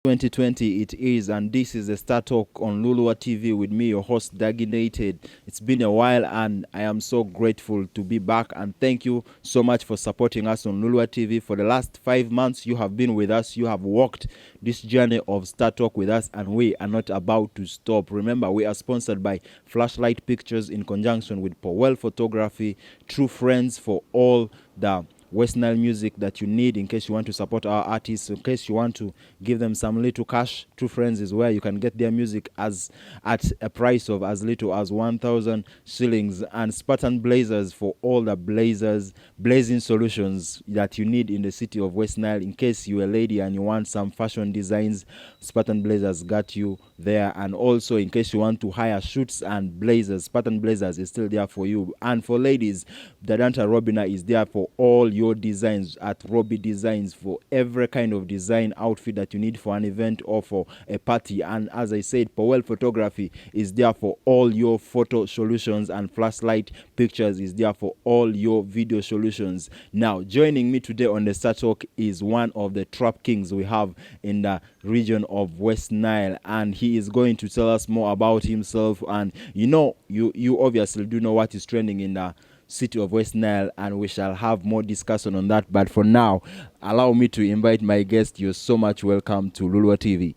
2020 it is, and this is the Star Talk on Lulua TV with me, your host Daginated. It's been a while, and I am so grateful to be back. And thank you so much for supporting us on Lulua TV. For the last 5 months, you have been with us. You have walked this journey of Star Talk with us, and we are not about to stop. Remember, we are sponsored by Flashlight Pictures in conjunction with Powell Photography, True Friends for all the West Nile music that you need in case you want to support our artists, in case you want to give them some little cash. True Friends is where you can get their music as at a price of as little as 1,000 shillings. And Spartan Blazers for all the blazing solutions that you need in the city of West Nile. In case you're a lady and you want some fashion designs, Spartan Blazers got you there. And also in case you want to hire shoots and blazers, Spartan Blazers is still there for you. And for ladies, Dadanta Robina is there for all your designs at Robbie Designs, for every kind of design outfit that you need for an event or for a party. And as I said, Powell Photography is there for all your photo solutions, and Flashlight Pictures is there for all your video solutions. Now, joining me today on the Star Talk is one of the trap kings we have in the region of West Nile, and he is going to tell us more about himself. And you obviously do know what is trending in the city of West Nile, and we shall have more discussion on that. But for now, allow me to invite my guest. You're so much welcome to Lulua TV.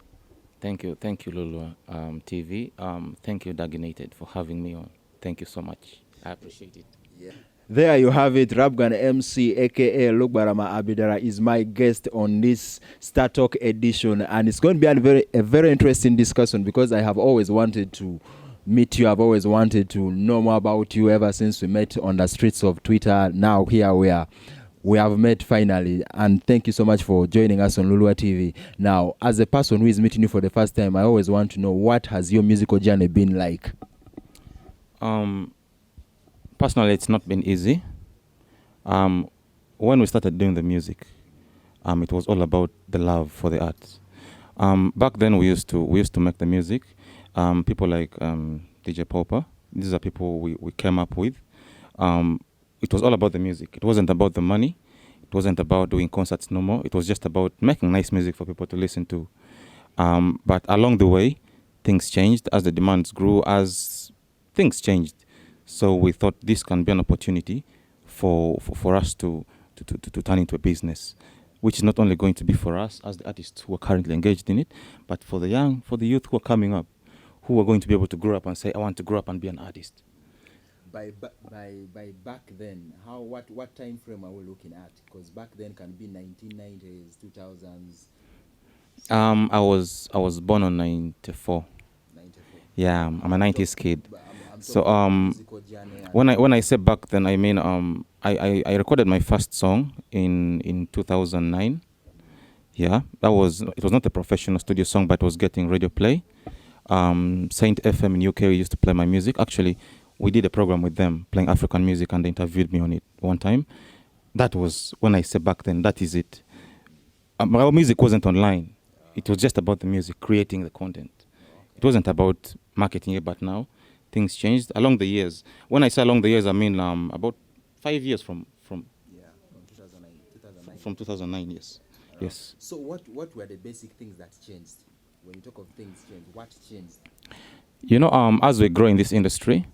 Thank you, Lulua TV. Thank you, Daginated, for having me on. Thank you so much. I appreciate it. Yeah. There you have it. RapGun MC, aka lugbara abidara, is my guest on this Star Talk edition, and it's going to be a very interesting discussion because I have always wanted to meet you. I've always wanted to know more about you ever since we met on the streets of Twitter. Now here we have met finally, and thank you so much for joining us on Lulua TV. Now, as a person who is meeting you for the first time, I always want to know, what has your musical journey been like? Personally, it's not been easy. When we started doing the music, it was all about the love for the arts. Back then, we used to make the music. People like DJ Popper, these are people we came up with. It was all about the music. It wasn't about the money. It wasn't about doing concerts no more. It was just about making nice music for people to listen to. But along the way, things changed as the demands grew, as things changed. So we thought this can be an opportunity for us to turn into a business, which is not only going to be for us as the artists who are currently engaged in it, but for the youth who are coming up, who are going to be able to grow up and say, I want to grow up and be an artist. By back then, what time frame are we looking at? Because back then can be 1990s, 2000s. I was born on 94. 94. Yeah, I'm a 90s kid. So when I say back then, I mean I recorded my first song in 2009. Yeah, it was not a professional studio song, but it was getting radio play. Saint FM in UK used to play my music. Actually, we did a program with them playing African music, and they interviewed me on it one time. That was when I say back then. That is it. Our music wasn't online. It was just about the music, creating the content. It wasn't about marketing it, but now things changed along the years. When I say along the years, I mean about 5 years from 2009. From 2009, yes. Yes. So what were the basic things that changed? When you talk of things changed, what changed? As we grow in this industry,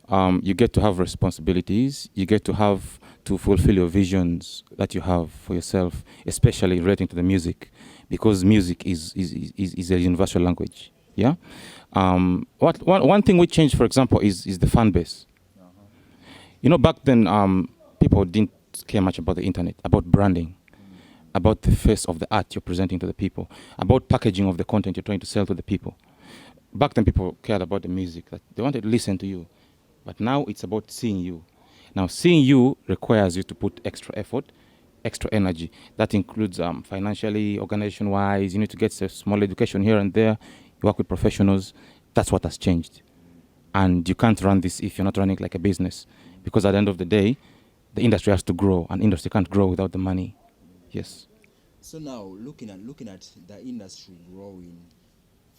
you get to have responsibilities. You get to have to fulfill your visions that you have for yourself, especially relating to the music, because music is a universal language. Yeah. One thing we changed, for example, is the fan base. Back then, people didn't care much about the internet, about branding, about the face of the art you're presenting to the people, about packaging of the content you're trying to sell to the people. Back then, people cared about the music, that they wanted to listen to you. But now it's about seeing you. Now, seeing you requires you to put extra effort, extra energy. That includes financially, organization-wise. You need to get a small education here and there. You work with professionals. That's what has changed. And you can't run this if you're not running like a business. Because at the end of the day, the industry has to grow. And industry can't grow without the money. Yes. So now, looking at the industry growing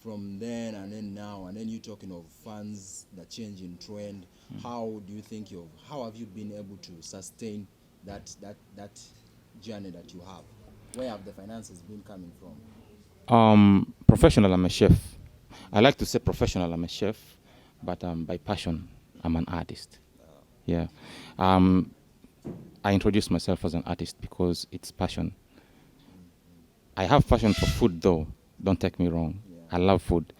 from then and then now, and then you talking of funds, the change in trend, how do you think how have you been able to sustain that journey that you have? Where have the finances been coming from? Professional, I'm a chef. I like to say professional, I'm a chef, but by passion, I'm an artist. Yeah. Um, I introduce myself as an artist because it's passion. I have passion for food, though. Don't take me wrong. I love food.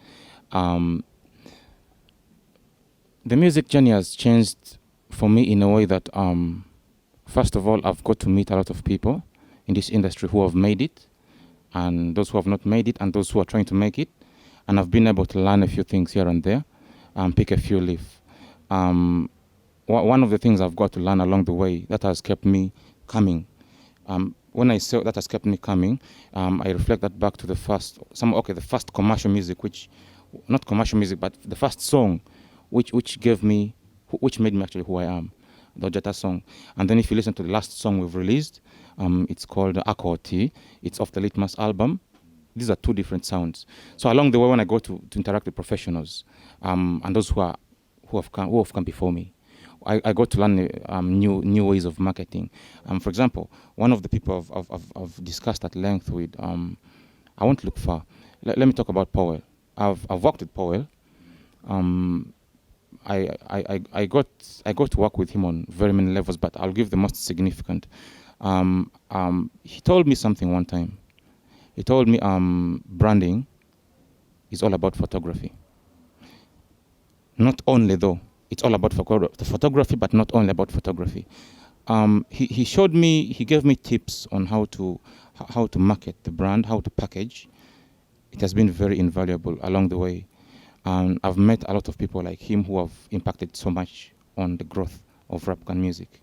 Um, the music journey has changed for me in a way that, first of all, I've got to meet a lot of people in this industry who have made it, and those who have not made it, and those who are trying to make it. And I've been able to learn a few things here and there, pick a few leaf. One of the things I've got to learn along the way that has kept me coming. When I say that has kept me coming, I reflect that back to the first commercial music, which, not commercial music, but the first song, which made me actually who I am, the Ojata song. And then if you listen to the last song we've released, it's called Accord T. It's off the Litmus album. These are two different sounds. So along the way, when I go to interact with professionals, and those who have come before me, I got to learn new ways of marketing. For example, one of the people I've discussed at length with, I won't look far. Let me talk about Powell. I've worked with Powell. I got to work with him on very many levels, but I'll give the most significant. He told me something one time. He told me branding is all about photography. Not only though, it's all about the photography, but not only about photography. He showed me, he gave me tips on how to market the brand, how to package. It has been very invaluable along the way. I've met a lot of people like him who have impacted so much on the growth of RapGun music.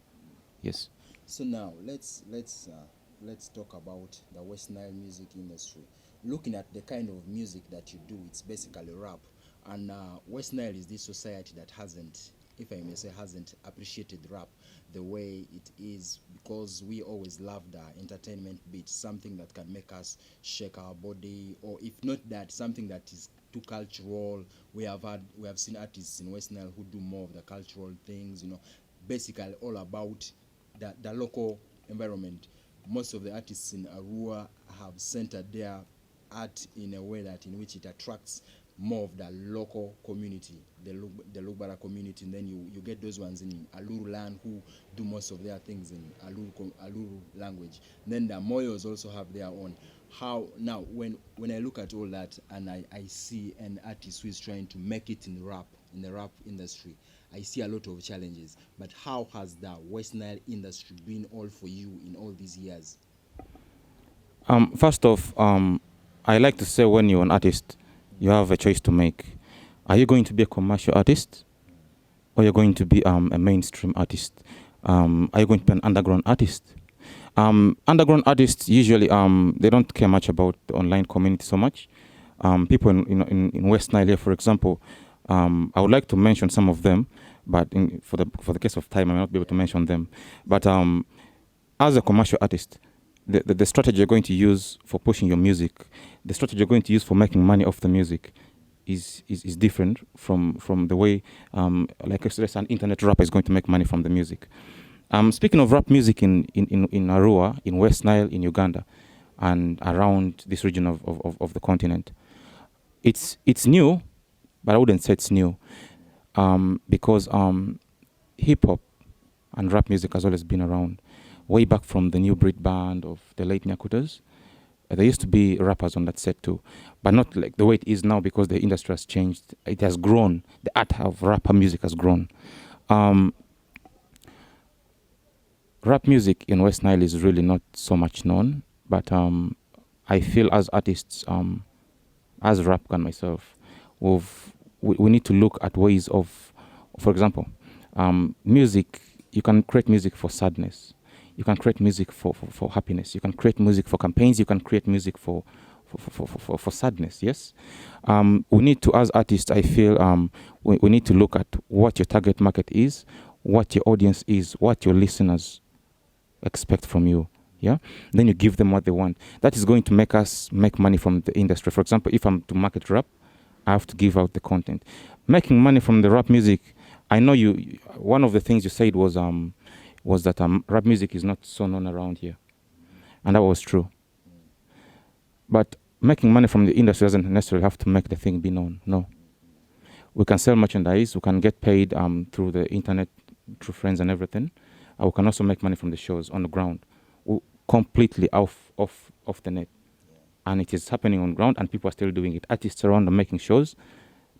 Yes. So now let's talk about the West Nile music industry. Looking at the kind of music that you do, it's basically rap. And West Nile is this society that hasn't, if I may say, hasn't appreciated rap the way it is, because we always loved the entertainment bit, something that can make us shake our body, or if not that, something that is too cultural. We have seen artists in West Nile who do more of the cultural things, basically all about the local environment. Most of the artists in Arua have centered their art in a way that in which it attracts more of the local community, the lugbara community, and then you get those ones in Aluru land who do most of their things in Aluru language. And then the Moyos also have their own. How now when I look at all that and I see an artist who is trying to make it in the rap industry, I see a lot of challenges. But how has the West Nile industry been all for you in all these years? First off, I like to say when you're an artist, you have a choice to make. Are you going to be a commercial artist, or you're going to be a mainstream artist? Are you going to be an underground artist? Underground artists usually they don't care much about the online community so much. People in West Nile here, for example, I would like to mention some of them, but for the case of time, I may not be able to mention them. But as a commercial artist, the strategy you're going to use for pushing your music, the strategy you're going to use for making money off the music is different from the way, like I said, an internet rapper is going to make money from the music. Speaking of rap music in Arua, in West Nile, in Uganda, and around this region of the continent, it's new, but I wouldn't say it's new, because hip hop and rap music has always been around. Way back from the New Breed band of the late Nyakutas, there used to be rappers on that set too, but not like the way it is now, because the industry has changed. It has grown. The art of rapper music has grown. Rap music in West Nile is really not so much known, but I feel as artists, as RapGun myself, we need to look at ways of, for example, music. You can create music for sadness. You can create music for happiness. You can create music for campaigns. You can create music for sadness. Yes, we need to, as artists, I feel we need to look at what your target market is, what your audience is, what your listeners expect from you. Yeah, then you give them what they want. That is going to make us make money from the industry. For example, if I'm to market rap, I have to give out the content. Making money from the rap music, I know you. One of the things you said was that rap music is not so known around here, and that was true. But making money from the industry doesn't necessarily have to make the thing be known. No. We can sell merchandise. We can get paid through the internet, through friends and everything. We can also make money from the shows on the ground, completely off the net. And it is happening on ground, and people are still doing it. Artists around are making shows,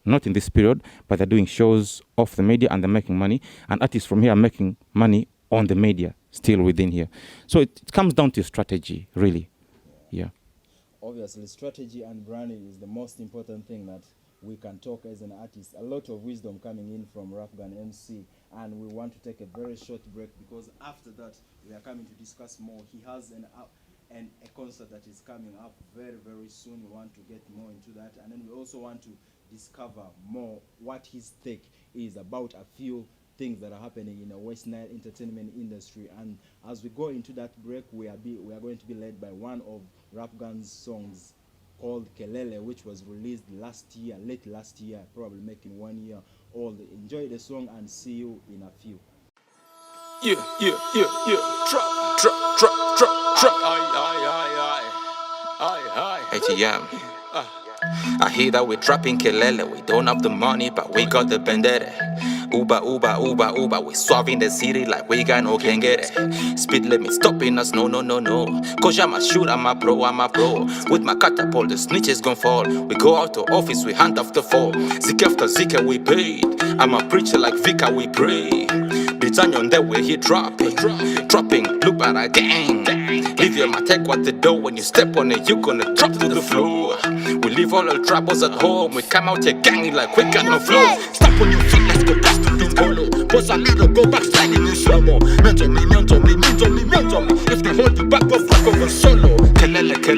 not in this period, but they're doing shows off the media and they're making money. And artists from here are making money on the media, still within here. So it comes down to strategy, really. Yeah. Obviously, strategy and branding is the most important thing that we can talk as an artist. A lot of wisdom coming in from RapGun MC, and we want to take a very short break because after that we are coming to discuss more. He has a concert that is coming up very, very soon. We want to get more into that, and then we also want to discover more what his take is about a few things that are happening in the West Nile entertainment industry. And as we go into that break, we are going to be led by one of RapGun's songs called Kelele, which was released late last year, probably making 1 year old. Enjoy the song and see you in a few. Yeah. Drop. Aye. ATM. I hear that we're dropping Kelele. We don't have the money, but we got the bandera. Uber, we swerving the city like we got no can get it. Speed limit stopping us, no. Cause I'm a shoot, I'm a pro. With my catapult, the snitches gon' fall. We go out to office, we hand off the fall. Zik after Zik, we paid. I'm a preacher like Vika, we pray. Bitch on that way, he dropping, lugbara gang. Leave your ma take what the door. When you step on it, you gonna drop to the floor. We leave all our troubles at home. We come out here ganging like we got no flow. Stop on your feet, let's go past the polo. Pause a little, go back sliding in slow-mo. Mentor me. If they hold you back, go fuck over solo. Kelele.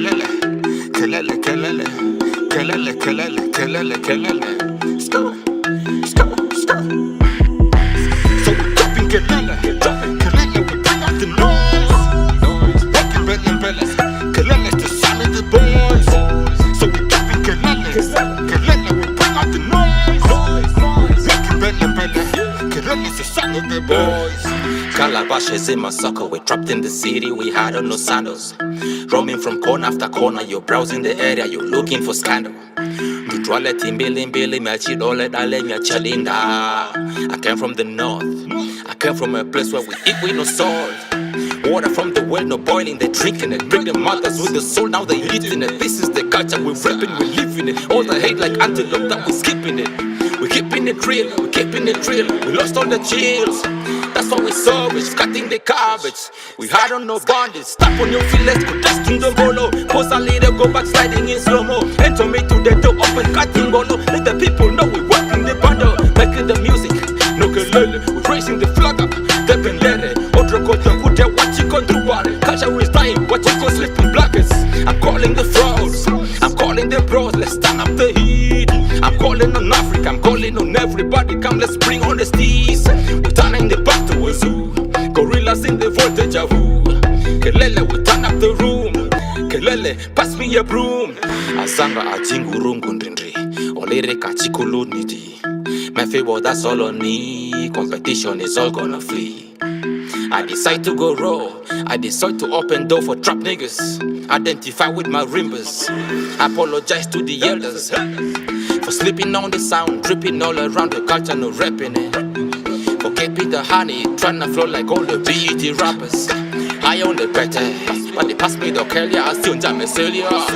Stop. So we dropping Kelele, we bring out the noise. Walking belly, Kelele's the sound of the boys. So we dropping Kelele, we bring out the noise. Walking belly, Kelele's the sound of the boys. Calabash is in my sucker, we trapped in the city, we had on no sandals. Roaming from corner after corner, you're browsing the area, you're looking for scandal. Duality, Billy, Melchidole, Dalenia, Chalinda. I came from the north. I came from a place where we eat with no salt. Water from the well, no boiling, they drinking it. Bring the mothers with the soul, now they eating it. This is the culture, we rapping, we living it. All the hate like antelope, that we skipping it. We keeping it real, we lost all the chills. That's why we savage, cutting the cabbage. We had on no bondage. Stop on your feet, let's go dust in the bolo. Pause a little, go back sliding in slow-mo. Enter me to the door, open cutting bolo. Let the people know we working the bundle. Making the music, no kelele. We raising the flag up, the pendere. Otro kota kuta, what you gon' do about it? Culture is dying, what you gon' sleeping blackets. I'm calling the frauds, I'm calling the bros. Let's stand up the heat. I'm calling on Africa, I'm calling on everybody. Come, let's bring on the steez. We're turning the back to a zoo. Gorillas in the voltage of who? Kelele, we turn up the room. Kelele, pass me a broom. Asanga ajingurungu ndindri. Olere kachikulu niti. My favor, that's all on me. Competition is all gonna flee. I decide to go raw. I decide to open door for trap niggas. Identify with my rimbers. Apologize to the elders for sleeping on the sound, dripping all around the culture, no rapping it. For keeping the honey, trying to flow like all the BET rappers. I own the better, but they pass me the Kelly, I still jam a cellular.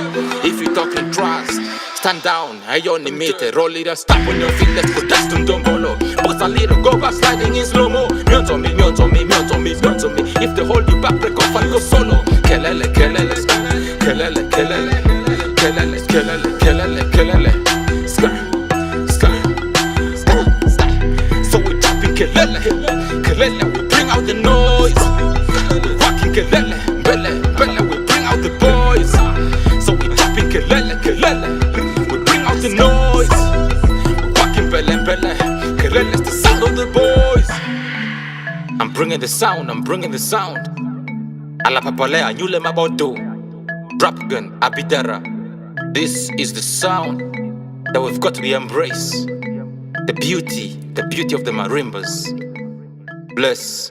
If you talking trust, stand down, I only meet a roll it, stop on your feet, let's go dust and dombolo. Pause a little, go back sliding in slow-mo. Mute on me. If they hold you back, break off and go solo. Kelele. So we dropping Kelele, we bring out the noise. We rocking Kelele, we bring out the boys. So we dropping Kelele, we bring out the noise. We rocking Bele, Kelele's the sound of the boys. I'm bringing the sound. Ala papalea, nyule mabodo. RapGun, abidara. This is the sound that we've got to be embraced. The beauty of the marimbas. Bless.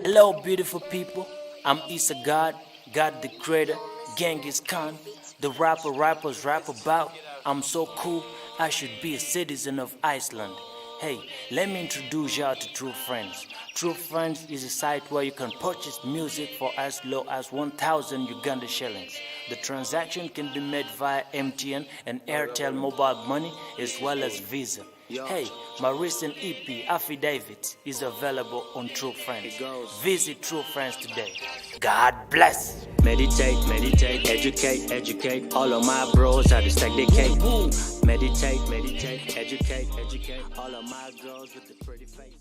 Hello, beautiful people. I'm Issa God, God the Creator, Genghis Khan, the rapper rappers rap about. I'm so cool, I should be a citizen of Iceland. Hey, let me introduce y'all to True Friends. True Friends is a site where you can purchase music for as low as 1,000 Uganda shillings. The transaction can be made via MTN and Airtel mobile money as well as Visa. Hey, my recent EP, Affidavit, is available on True Friends. Visit True Friends today. God bless. Meditate, meditate, educate, educate. All of my bros are the stack they cake. Meditate, meditate, educate, educate. All of my girls with the pretty face.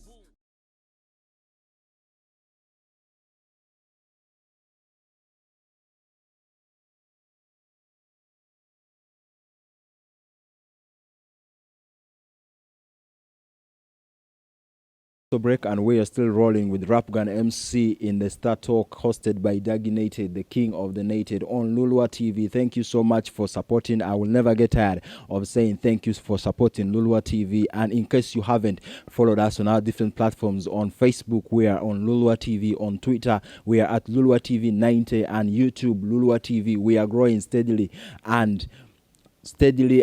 Break, and we are still rolling with RapGun MC in the Star Talk, hosted by Daginated, the king of the nated, on Lulua TV. Thank you so much for supporting. I will never get tired of saying thank you for supporting Lulua TV. And in case you haven't followed us on our different platforms, on Facebook we are on Lulua TV, on Twitter we are at Lulua TV 90, and YouTube Lulua TV. We are growing steadily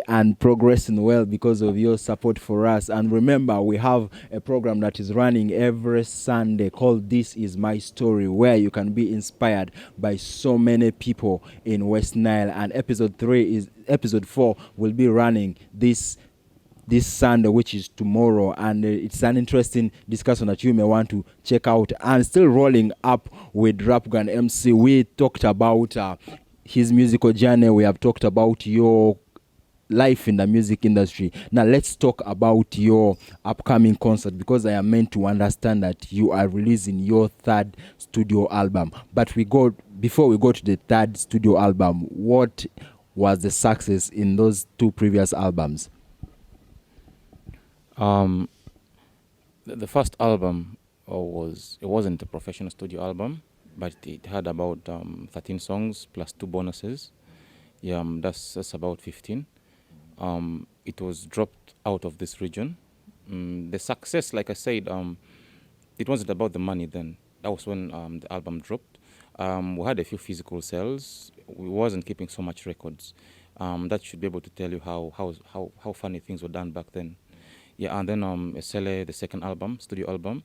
and progressing well because of your support for us. And remember, we have a program that is running every Sunday called This Is My Story, where you can be inspired by so many people in West Nile. And episode 4 will be running this Sunday, which is tomorrow, and it's an interesting discussion that you may want to check out. And still rolling up with RapGun MC, we talked about his musical journey. We have talked about your life in the music industry. Now let's talk about your upcoming concert, because I am meant to understand that you are releasing your third studio album. But before we go to the third studio album, what was the success in those two previous albums? The first album wasn't a professional studio album, but it had about 13 songs plus 2 bonuses. Yeah, that's about 15. It was dropped out of this region. The success, like I said, it wasn't about the money then. That was when the album dropped. We had a few physical sales. We wasn't keeping so much records. That should be able to tell you how funny things were done back then. Yeah, and then Esele, the second album, studio album,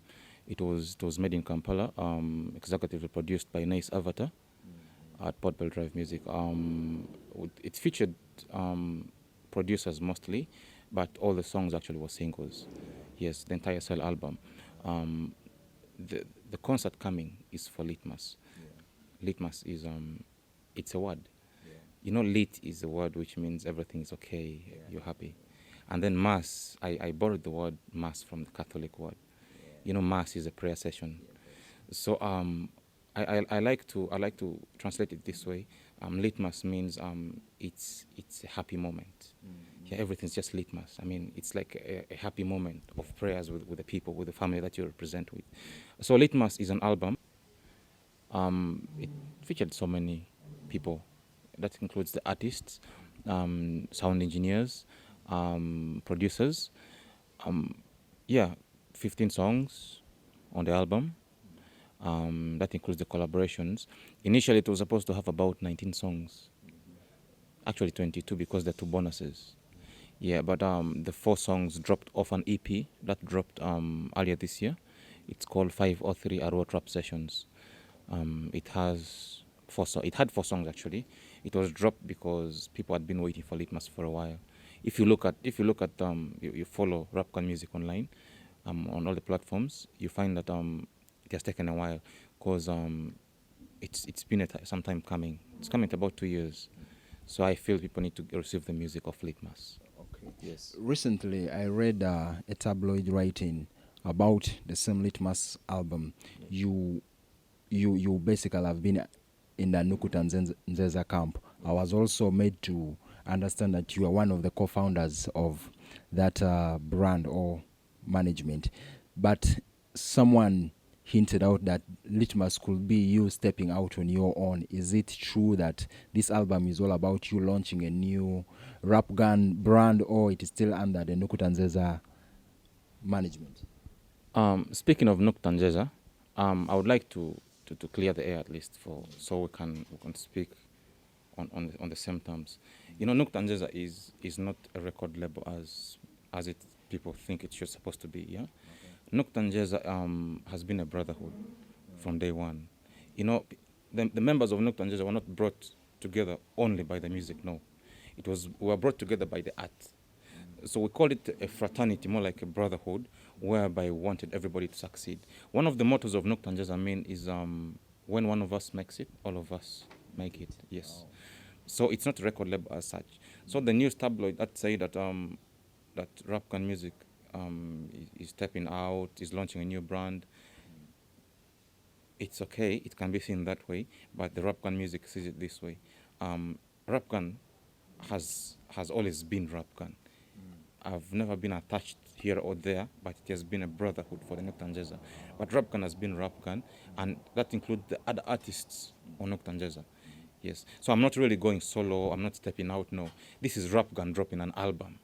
it was made in Kampala, executively produced by Nice Avatar at Port Bell Drive Music. It featured producers mostly, but all the songs actually were singles. Yes, the entire Cell album. The concert coming is for Litmus. Yeah. Litmus is it's a word. Yeah. You know, lit is a word which means everything is okay, yeah. You're happy. And then mass, I borrowed the word mass from the Catholic word. Yeah. You know, mass is a prayer session. Yeah. So I like to translate it this way. Litmus means it's a happy moment. Yeah, everything's just litmus. I mean, it's like a happy moment of prayers with the people, with the family that you represent with. So Litmus is an album. It featured so many people. That includes the artists, sound engineers, producers. 15 songs on the album. That includes the collaborations. Initially, it was supposed to have about 19 songs. Actually 22, because there are 2 bonuses. Yeah, but the 4 songs dropped off an EP that dropped earlier this year. It's called 503 Arrow Trap Sessions. It has 4 songs. It had 4 songs actually. It was dropped because people had been waiting for Litmus for a while. If you look at you follow RapGun music online, on all the platforms, you find that it has taken a while, because it's been some time coming. It's coming to about 2 years. So I feel people need to receive the music of Litmus. Okay. Yes. Recently, I read a tabloid writing about the same Litmus album. You basically have been in the Nukuta Nzeza camp. I was also made to understand that you are one of the co-founders of that brand or management. But someone hinted out that Litmus could be you stepping out on your own. Is it true that this album is all about you launching a new RapGun brand, or it is still under the Nukuta Nzeza management? Speaking of Nukuta Nzeza, I would like to clear the air at least so we can speak on the same terms. You know, Nukta Njeza is not a record label as it people think it should supposed to be. Yeah, Nukta Njeza has been a brotherhood from day one. You know, the members of Nukta Njeza were not brought together only by the music. No, we were brought together by the art. So we called it a fraternity, more like a brotherhood, whereby we wanted everybody to succeed. One of the mottos of Nukta Njeza is when one of us makes it, all of us make it. Yes. So it's not a record label as such. So the news tabloid that say that that RapGun Music is stepping out, is launching a new brand. It's okay, it can be seen that way, but the RapGun Music sees it this way. RapGun has always been RapGun. I've never been attached here or there, but it has been a brotherhood for the Nukta Njeza. But RapGun has been RapGun, and that includes the other artists on Nukta Njeza. Yes. So I'm not really going solo, I'm not stepping out, no. This is RapGun dropping an album.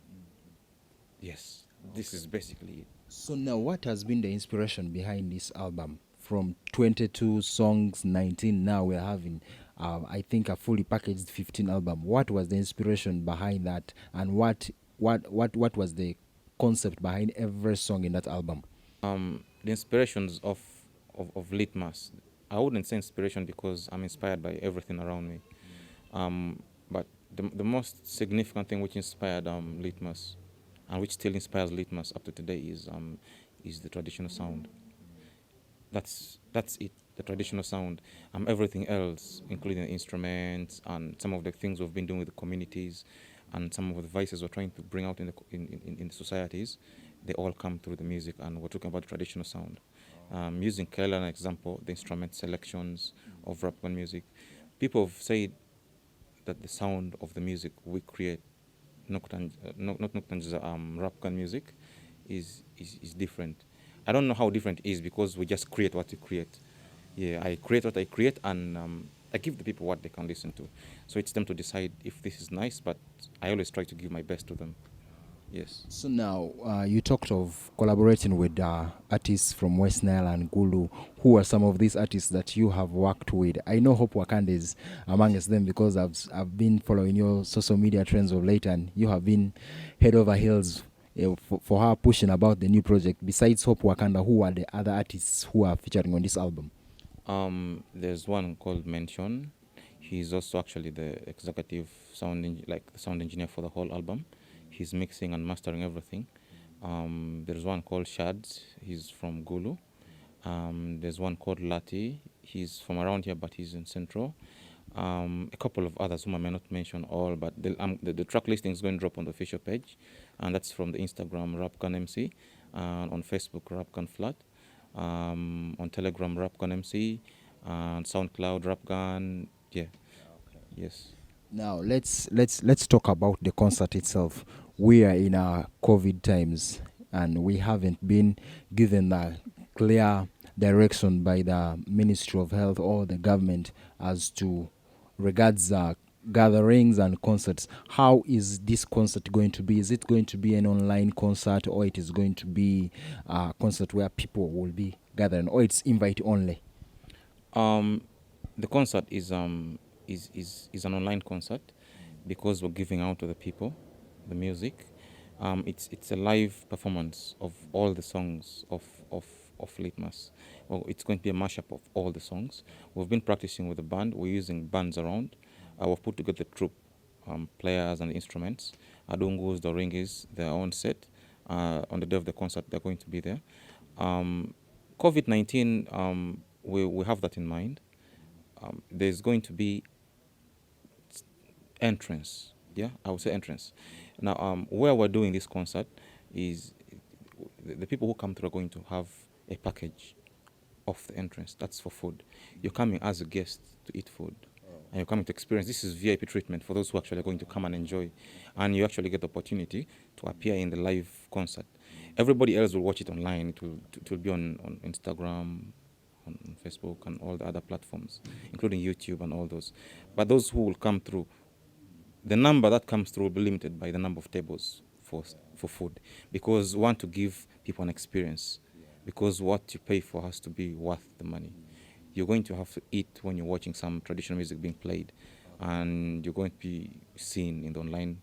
Yes. This is basically it. So now, what has been the inspiration behind this album? From 22 songs, 19, now we're having, I think, a fully packaged 15 album. What was the inspiration behind that, and what was the concept behind every song in that album? The inspirations of Litmus. I wouldn't say inspiration because I'm inspired by everything around me. But the most significant thing which inspired Litmus, and which still inspires Litmus up to today, is the traditional sound. That's it, the traditional sound. Everything else, including the instruments and some of the things we've been doing with the communities, and some of the vices we're trying to bring out in the societies, they all come through the music, and we're talking about traditional sound. Using Kerala as an example, the instrument selections of RapGun Music, people have said that the sound of the music we create, not Nukta Njeza, RapGun Music, is different. I don't know how different it is because we just create what we create. Yeah, I create what I create, and I give the people what they can listen to. So it's them to decide if this is nice, but I always try to give my best to them. Yes. So now, you talked of collaborating with artists from West Nile and Gulu. Who are some of these artists that you have worked with? I know Hope Wakanda is amongst them because I've been following your social media trends of late, and you have been head over heels for her pushing about the new project. Besides Hope Wakanda, who are the other artists who are featuring on this album? There's one called Mention. He's also actually the executive sound engineer for the whole album. He's mixing and mastering everything. There's one called Shads. He's from Gulu. There's one called Lati. He's from around here, but he's in Central. A couple of others whom I may not mention all, but the track listing is going to drop on the official page, and that's from the Instagram RapGun MC, on Facebook RapGun Flat, on Telegram RapGun MC, and SoundCloud RapGun. Yeah. Okay. Yes. Now let's talk about the concert itself. We are in our COVID times, and we haven't been given a clear direction by the Ministry of Health or the government as to regards gatherings and concerts. How is this concert going to be? Is it going to be an online concert, or it is going to be a concert where people will be gathering, or it's invite only? The concert is an online concert because we're giving out to the people the music. It's a live performance of all the songs of Litmus. Well, it's going to be a mashup of all the songs. We've been practicing with the band. We're using bands around. We've put together the troupe, players and instruments. Adungus, the ringis, their own set. On the day of the concert, they're going to be there. COVID-19, we have that in mind. There's going to be entrance. Yeah, I would say entrance. Now, where we're doing this concert is the people who come through are going to have a package of the entrance. That's for food. You're coming as a guest to eat food. And you're coming to experience. This is VIP treatment for those who actually are going to come and enjoy. And you actually get the opportunity to appear in the live concert. Everybody else will watch it online. It will be on Instagram, on Facebook, and all the other platforms, including YouTube and all those. But those who will come through, the number that comes through will be limited by the number of tables for food, because we want to give people an experience. because what you pay for has to be worth the money. You're going to have to eat when you're watching some traditional music being played, and you're going to be seen in the online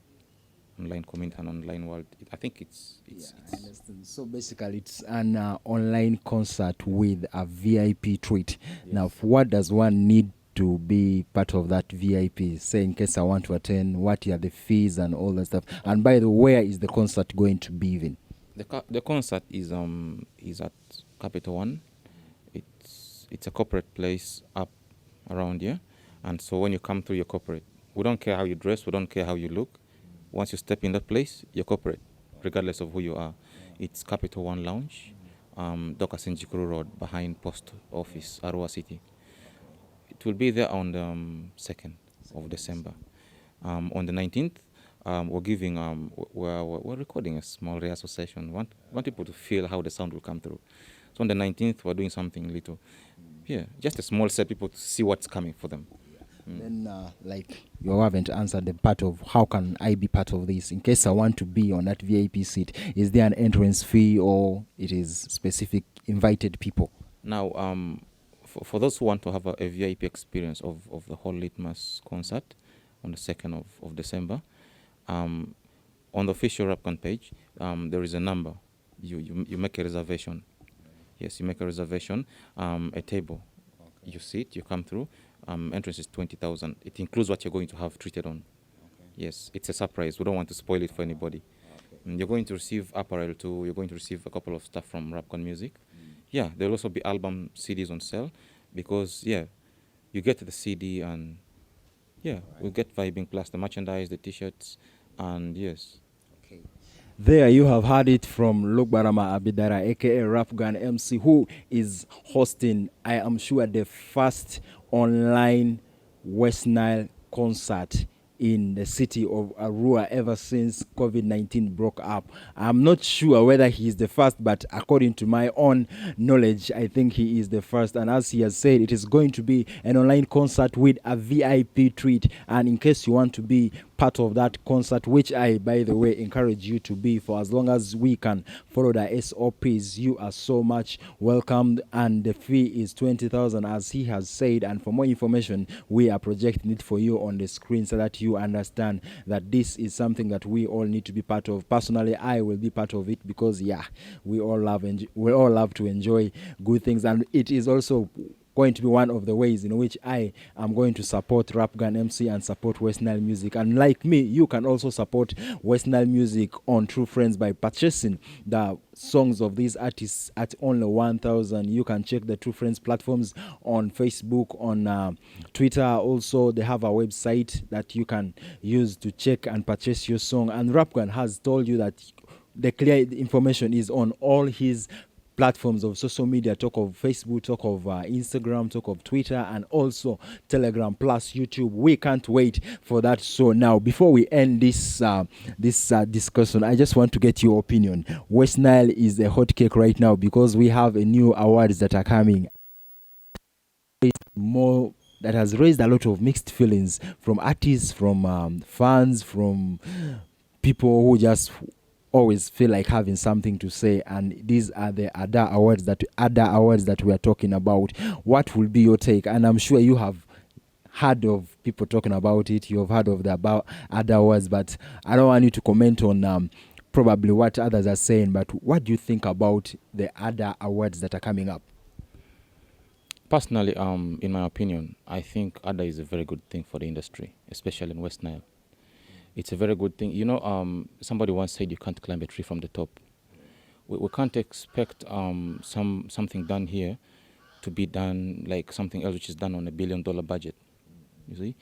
community and online world. I think it's I understand. So basically, it's an online concert with a VIP treat. Now, what does one need to be part of that VIP? Say, in case I want to attend, what are the fees and all that stuff? And by the way, where is the concert going to be even? the concert is at Capital One. It's a corporate place up around here, and so when you come through your corporate, we don't care how you dress, we don't care how you look. Once you step in that place, you're corporate, regardless of who you are. It's Capital One Lounge, Dokas Njikuru Road, behind Post Office, Arua City. It will be there on the 2nd of December. On the 19th, we're giving we're recording a small rehearsal session. Want people to feel how the sound will come through. So on the 19th, we're doing something little. Yeah, just a small set, people to see what's coming for them. Then, like, you haven't answered the part of how can I be part of this? In case I want to be on that VIP seat, is there an entrance fee or it is specific invited people? Now, for those who want to have a VIP experience of the whole Litmus concert on the 2nd of December, on the official RapGun page, there is a number. You make a reservation. Yes, you make a reservation, a table. Okay. You sit, you come through. Entrance is 20,000. It includes what you're going to have treated on. Okay. Yes, it's a surprise. We don't want to spoil it for anybody. Okay. You're going to receive apparel too. You're going to receive a couple of stuff from RapGun Music. Yeah, there'll also be album CDs on sale because, yeah, you get the CD and, yeah, we'll get vibing plus the merchandise, the T-shirts, and yes. There you have heard it from lugbara abidara, aka RapGun MC, who is hosting, I am sure, the first online West Nile concert in the city of Arua ever since COVID-19 broke up. I'm not sure whether he is the first, but according to my own knowledge, I think he is the first. And as he has said, it is going to be an online concert with a VIP treat. And in case you want to be part of that concert, which I, by the way, encourage you to be, for as long as we can follow the SOPs, you are so much welcomed. And the fee is 20,000, as he has said. And for more information, we are projecting it for you on the screen so that you understand that this is something that we all need to be part of. Personally, I will be part of it because, yeah, we all love to enjoy good things, and it is also going to be one of the ways in which I am going to support RapGun MC and support West Nile Music. And like me, you can also support West Nile Music on True Friends by purchasing the songs of these artists at only 1,000. You can check the True Friends platforms on Facebook, on Twitter. Also, they have a website that you can use to check and purchase your song. And RapGun has told you that the clear information is on all his platforms of social media. Talk of Facebook, talk of Instagram, talk of Twitter, and also Telegram plus YouTube. We can't wait for that. So now, before we end this discussion, I just want to get your opinion. West Nile is a hot cake right now because we have a new awards that are coming. More that has raised a lot of mixed feelings from artists, from fans, from people who just always feel like having something to say. And these are the other awards that we are talking about. What will be your take? And I'm sure you have heard of people talking about it. You have heard of the about other awards, but I don't want you to comment on probably what others are saying. But what do you think about the other awards that are coming up? Personally, in my opinion, I think ADA is a very good thing for the industry, especially in West Nile. It's a very good thing. You know, somebody once said you can't climb a tree from the top. We can't expect something done here to be done like something else which is done on $1 billion budget. You see?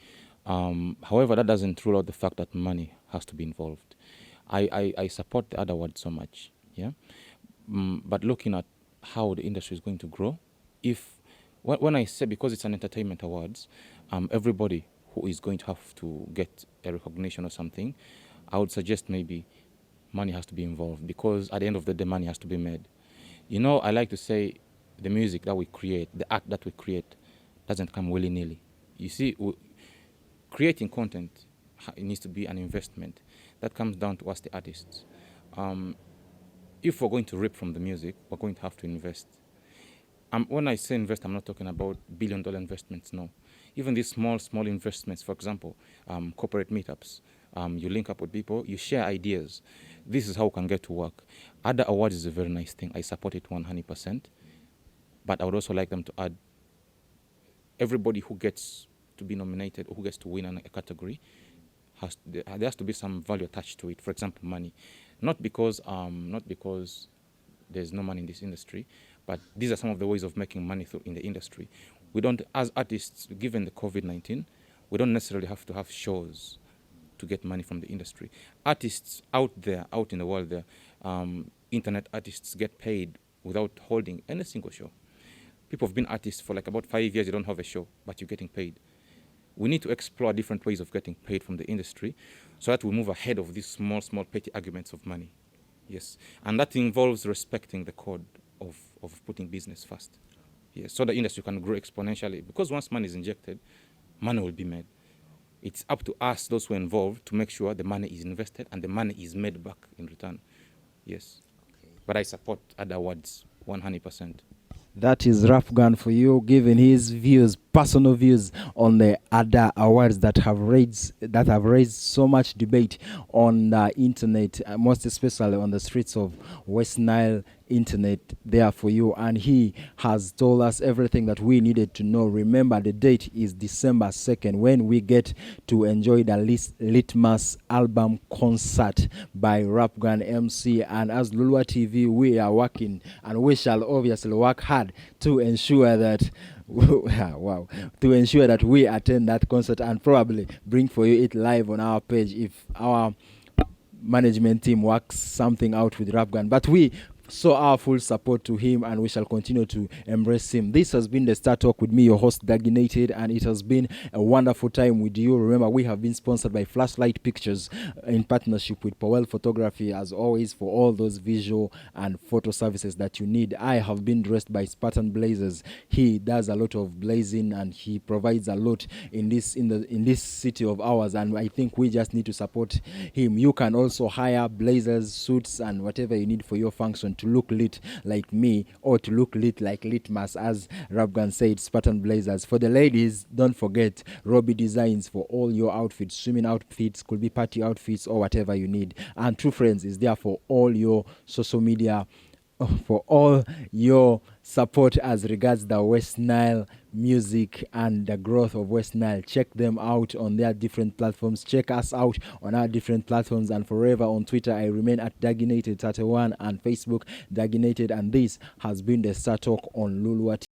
However, that doesn't rule out the fact that money has to be involved. I support the other word so much, yeah. But looking at how the industry is going to grow, when I say, because it's an entertainment awards, everybody who is going to have to get a recognition or something, I would suggest maybe money has to be involved, because at the end of the day, money has to be made. You know, I like to say the music that we create, the art that we create, doesn't come willy-nilly. You see, creating content, it needs to be an investment. That comes down to us, the artists. if we're going to reap from the music, we're going to have to invest. When I say invest, I'm not talking about billion-dollar investments, no. Even these small investments, for example, corporate meetups. You link up with people, you share ideas. This is how we can get to work. Other awards is a very nice thing. I support it 100%. But I would also like them to add everybody who gets to be nominated or who gets to win a category, there has to be some value attached to it. For example, money. Not because there's no money in this industry, but these are some of the ways of making money in the industry. We don't, as artists, given the COVID-19, we don't necessarily have to have shows to get money from the industry. Artists out there, out in the world there, internet artists get paid without holding any single show. People have been artists for like about 5 years, you don't have a show, but you're getting paid. We need to explore different ways of getting paid from the industry so that we move ahead of these small petty arguments of money. Yes, and that involves respecting the code of putting business first. Yes, so the industry can grow exponentially, because once money is injected, money will be made. It's up to us, those who are involved, to make sure the money is invested and the money is made back in return. Yes, okay. But I support other awards 100%. That is RapGun for you, giving his views, personal views on the other awards that have raised so much debate on the internet, most especially on the streets of West Nile internet there for you. And he has told us everything that we needed to know. Remember, the date is December 2nd, when we get to enjoy the Litmus album concert by RapGun MC. And as Lulua TV, we are working, and we shall obviously work hard to ensure that to ensure that we attend that concert and probably bring for you it live on our page if our management team works something out with RapGun. But we show our full support to him, and we shall continue to embrace him. This has been the Star Talk with me, your host Daginated, and it has been a wonderful time with you. Remember, we have been sponsored by Flashlight Pictures in partnership with Powell Photography, as always, for all those visual and photo services that you need. I have been dressed by Spartan Blazers. He does a lot of blazing, and he provides a lot in this city of ours, and I think we just need to support him. You can also hire blazers, suits, and whatever you need for your function to look lit like me, or to look lit like Litmus, as RapGun said. Spartan Blazers. For the ladies, don't forget Robbie Designs for all your outfits, swimming outfits, could be party outfits, or whatever you need. And True Friends is there for all your social media, for all your support as regards the West Nile music and the growth of West Nile. Check them out on their different platforms. Check us out on our different platforms. And forever on Twitter, I remain at Daginated31, and Facebook Daginated. And this has been the Star Talk on Lulua.